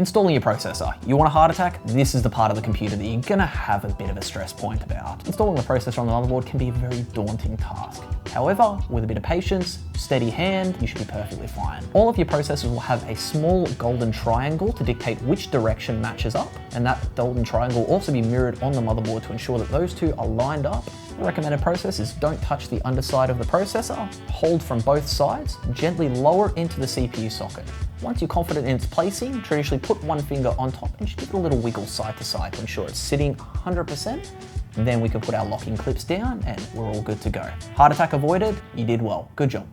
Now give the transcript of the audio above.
Installing your processor. You want a heart attack? This is the part of the computer that you're gonna have a bit of a stress point about. Installing the processor on the motherboard can be a very daunting task. However, with a bit of patience, steady hand, you should be perfectly fine. All of your processors will have a small golden triangle to dictate which direction matches up, and that golden triangle will also be mirrored on the motherboard to ensure that those two are lined up. The recommended process is don't touch the underside of the processor, hold from both sides, gently lower into the CPU socket. Once you're confident in its placing, traditionally put one finger on top and just give it a little wiggle side to side to ensure it's sitting 100%. Then we can put our locking clips down and we're all good to go. Heart attack avoided, you did well, good job.